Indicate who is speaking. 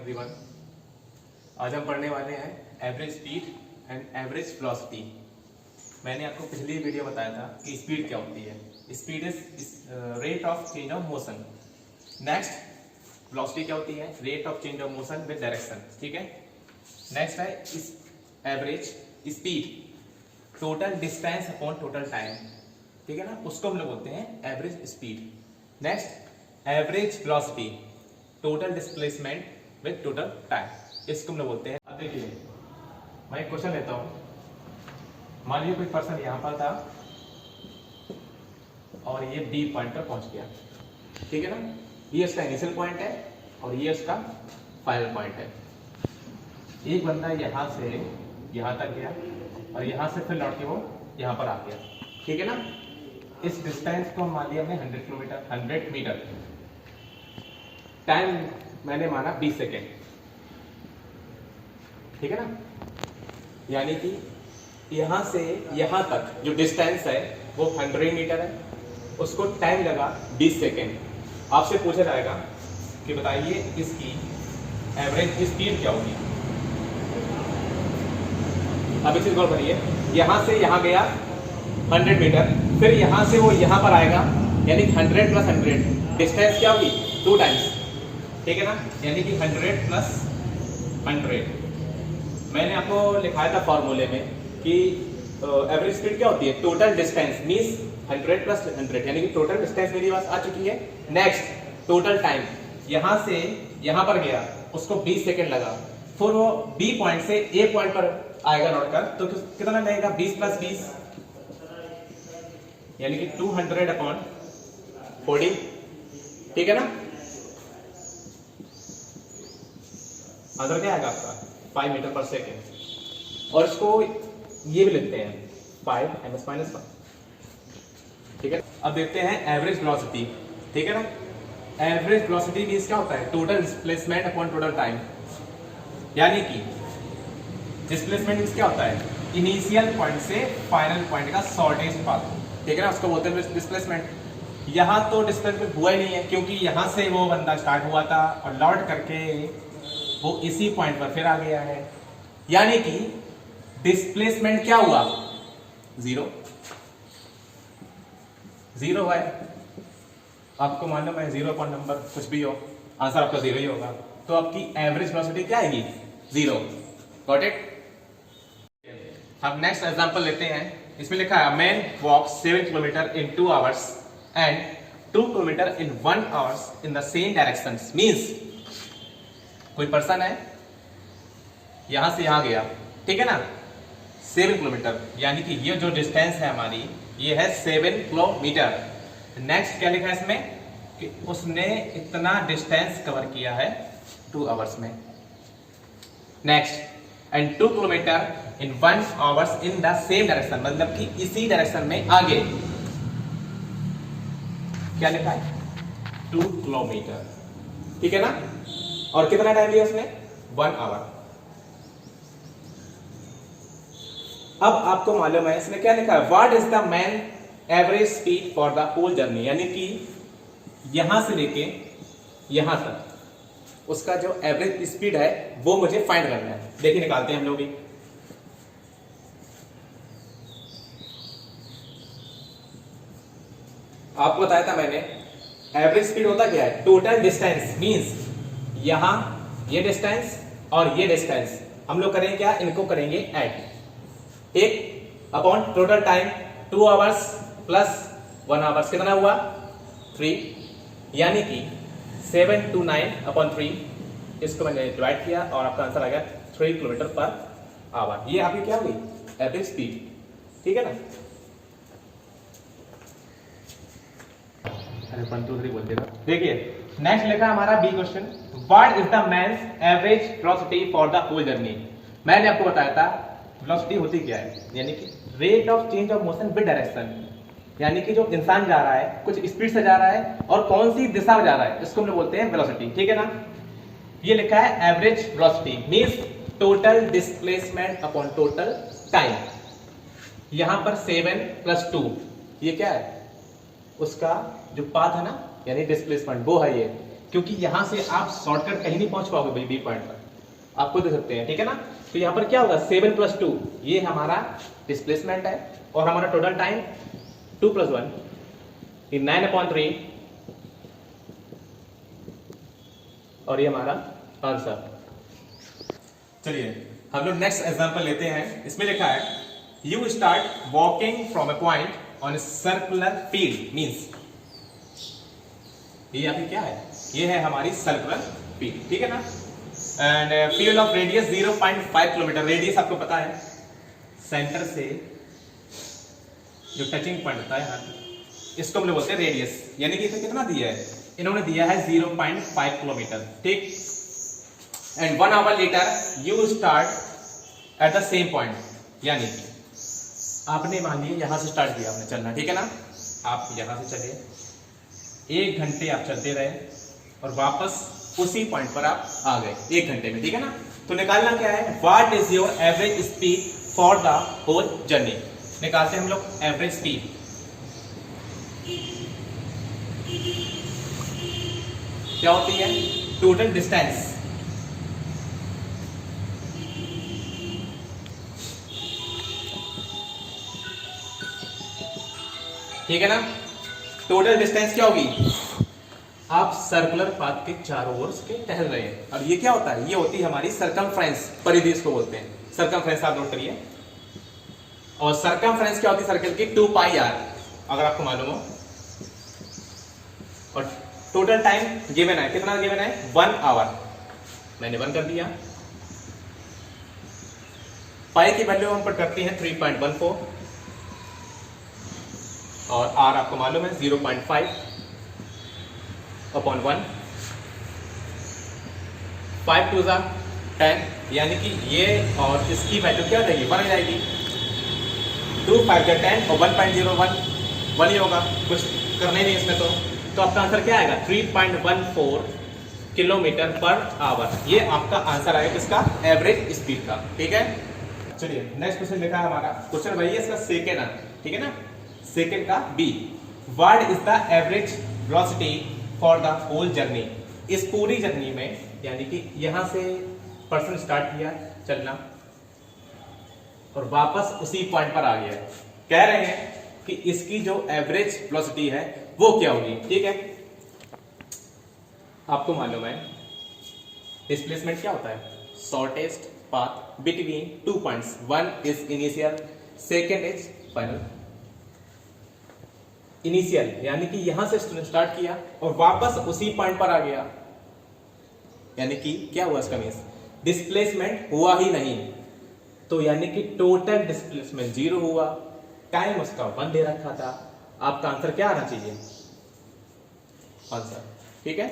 Speaker 1: Everyone. आज हम पढ़ने वाले हैं average speed and average velocity. मैंने आपको पिछली वीडियो बताया था कि स्पीड क्या होती है। Speed is rate of change of motion. Next velocity क्या होती है? Rate of change of motion with direction. ठीक है। नेक्स्ट है इस average speed, total distance upon total time. ठीक है ना, उसको हम लोग बोलते हैं average speed. Next average velocity, total displacement with total time, इसको हम लोग बोलते हैं। अब देखिए, मैं एक क्वेश्चन लेता हूं। मान लीजिए कोई पर्सन यहां पर था और ये बी पॉइंट पर पहुंच गया। ठीक है ना, ये उसका इनिशियल पॉइंट है और ये उसका फाइनल पॉइंट है। एक बंदा यहां से यहां तक गया और यहां से फिर लौट के वो यहां पर आ गया। ठीक है ना, इस डिस्टेंस को मान लिया हमने 100 किलोमीटर, 100 मीटर। टाइम मैंने माना 20 सेकेंड। ठीक है ना, यानी कि यहां से यहां तक जो डिस्टेंस है वो 100 मीटर है, उसको टाइम लगा 20 सेकेंड। आपसे पूछा जाएगा कि बताइए इसकी एवरेज स्पीड क्या होगी। अब इस चीज गौर करिए, यहां से यहां गया 100 मीटर, फिर यहां से वो यहां पर आएगा, यानी 100 प्लस 100 डिस्टेंस क्या होगी? 2 टाइम्स। ठीक है ना, यानी कि 100 प्लस 100। मैंने आपको लिखाया था फॉर्मूले में कि एवरेज स्पीड क्या होती है? टोटल डिस्टेंस मींस 100 प्लस 100, यानी कि टोटल डिस्टेंस मेरी पास आ चुकी है। नेक्स्ट टोटल टाइम, यहां से यहां पर गया, उसको 20 सेकेंड लगा, फिर वो बी पॉइंट से ए पॉइंट पर आएगा लौटकर, तो कितना लगेगा? 20 प्लस 20, यानी कि 200 अपॉन 40। ठीक है ना, आंसर क्या आएगा आपका? 5 मीटर पर सेकेंड। और इसको ये भी लिखते हैं 5 ms माइनस 1। ठीक है, अब देखते हैं एवरेज वेलोसिटी। ठीक है ना, एवरेज वेलोसिटी मींस क्या होता है? Total displacement upon total time. यानी कि डिस्प्लेसमेंट मींस क्या होता है? इनिशियल पॉइंट से फाइनल पॉइंट का शॉर्टेस्ट पाथ। ठीक है ना, उसको बोलते हैं डिस्प्लेसमेंट। यहां तो डिस्प्लेसमेंट हुआ ही नहीं है, क्योंकि यहां से वो बंदा स्टार्ट हुआ था और लौट करके वो इसी पॉइंट पर फिर आ गया है, यानी कि डिस्प्लेसमेंट क्या हुआ? जीरो हुआ है। आपको मालूम है 0 अपॉन नंबर कुछ भी हो, आंसर आपका 0 ही होगा। तो आपकी एवरेज वेलोसिटी क्या आएगी? 0। Got it? हम नेक्स्ट एग्जांपल लेते हैं। इसमें लिखा है man walks 7 kilometre in 2 hours and 2 kilometre in 1 hours in the same direction. Means कोई पर्सन है, यहां से यहां गया, ठीक है ना, 7 किलोमीटर, यानी कि ये जो डिस्टेंस है हमारी, ये है 7 किलोमीटर। नेक्स्ट क्या लिखा है इसमें कि उसने इतना डिस्टेंस कवर किया है 2 आवर्स में। Next and 2 kilometre in 1 hours in the same direction, मतलब कि इसी डायरेक्शन में आगे। क्या लिखा है? 2 किलोमीटर। ठीक है ना, और कितना टाइम लिया उसने? 1 आवर। अब आपको मालूम है इसमें क्या लिखा है? What is the man average speed for the whole journey, यानी कि यहां से लेके यहां तक उसका जो एवरेज स्पीड है वो मुझे फाइंड करना है। देखिए निकालते हैं हम लोग भी। आपको बताया था मैंने, एवरेज स्पीड होता क्या है? टोटल डिस्टेंस मींस यहां ये डिस्टेंस और ये डिस्टेंस हम लोग करेंगे क्या? इनको करेंगे ऐड। एक upon total time 2 hours plus 1 hours, कितना हुआ? 3, यानी कि 7 to 9 अपॉन 3, इसको मैंने डिवाइड किया और आपका आंसर आ गया 3 किलोमीटर पर आवर। ये आपकी क्या हुई? Average speed. ठीक है ना, अरे 1 2 3 बोल देगा। देखिए नेक्स्ट लिखा हमारा B question, what is the man's average velocity for the whole journey. मैंने आपको बताया था वेलोसिटी होती क्या है, यानी कि rate of change of motion with direction, यानी कि जो इंसान जा रहा है कुछ स्पीड से जा रहा है और कौन सी दिशा में जा रहा है, इसको हम लोग बोलते हैं वेलोसिटी। ठीक है ना, ये लिखा है average velocity means total displacement upon total time. यहां पर 7 प्लस 2 ये क्या है? उसका जो पाथ है ना, यानी डिस्प्लेसमेंट, वो है ये। क्योंकि यहां से आप शॉर्टकट कहीं नहीं पहुंच पाओगे भाई बी पॉइंट पर, आपको दे सकते हैं, ठीक है ना। तो यहां पर क्या होगा 7 + 2 ये हमारा डिस्प्लेसमेंट है, और हमारा टोटल टाइम 2 + 1 ये 9/3, और ये हमारा आंसर। चलिए हम लोग नेक्स्ट एग्जांपल लेते हैं। इसमें लिखा है you start walking from a point on a circular field, means ये यहाँ पे क्या है, ये है हमारी सर्कुलर फील्ड, ठीक है ना। And field of radius 0.5 kilometre, radius आपको पता है सेंटर से जो टचिंग पॉइंट होता है इसको हम लोग बोलते हैं रेडियस, यानी कि इसे कितना दिया है, इन्होंने दिया है 0.5 किलोमीटर, ठीक। And 1 hour later you start at the same point, यानी कि आपने मान लिया यहां से स्टार्ट किया आपने चलना, ठीक है ना। आप यहां से चले, 1 घंटे आप चलते रहे और वापस उसी पॉइंट पर आप आ गए 1 घंटे में, ठीक है ना। तो निकालना क्या है, what is your average speed for the whole journey. निकालते हैं हम लोग एवरेज स्पीड। क्या होती है, टोटल डिस्टेंस ठीक है ना। टोटल डिस्टेंस क्या होगी, आप सर्कुलर पाथ के चारों ओर के टहल रहे हैं, और ये क्या होता है, ये होती है हमारी सरकमफ्रेंस, परिधि इसको बोलते हैं, सरकमफ्रेंस आप नोट करिए। और सरकमफ्रेंस क्या होती है सर्कल की, 2πr अगर आपको मालूम हो। और टोटल टाइम गिवन है, कितना गिवन है, 1 आवर, मैंने 1 कर दिया। पाई की वैल्यू हम पर करती है 3.14, और r आपको मालूम है 0.5/1, 5 2 10, यानी कि ये और इसकी वैल्यू क्या रहेगी, 1 आ जाएगी। 2 5 10 और 1.01 1 ही होगा, कुछ करना ही नहीं इसमें। तो आपका आंसर क्या आएगा, 3.14 किलोमीटर पर आवर, ये आपका आंसर आएगा किसका, एवरेज स्पीड का, ठीक है। चलिए नेक्स्ट क्वेश्चन लिखा है हमारा, क्वेश्चन वही है, इसका सेकेंड है, ठीक है ना। सेकेंड का B, what is the average velocity for the whole journey. इस पूरी जर्नी में, यानी कि यहां से पर्सन स्टार्ट किया चलना और वापस उसी पॉइंट पर आ गया, कह रहे हैं कि इसकी जो एवरेज वेलोसिटी है वो क्या होगी, ठीक है। आपको मालूम है डिस्प्लेसमेंट क्या होता है, shortest path between 2 points, 1 is initial, second is final. Initial यानी कि यहां से स्टार्ट किया और वापस उसी पॉइंट पर आ गया, यानी कि क्या हुआ इसका मींस, डिस्प्लेसमेंट हुआ ही नहीं, तो यानी कि टोटल डिस्प्लेसमेंट 0 हुआ, टाइम उसका 1 दे रखा था। आपका आंसर क्या आना चाहिए, आंसर, ठीक है।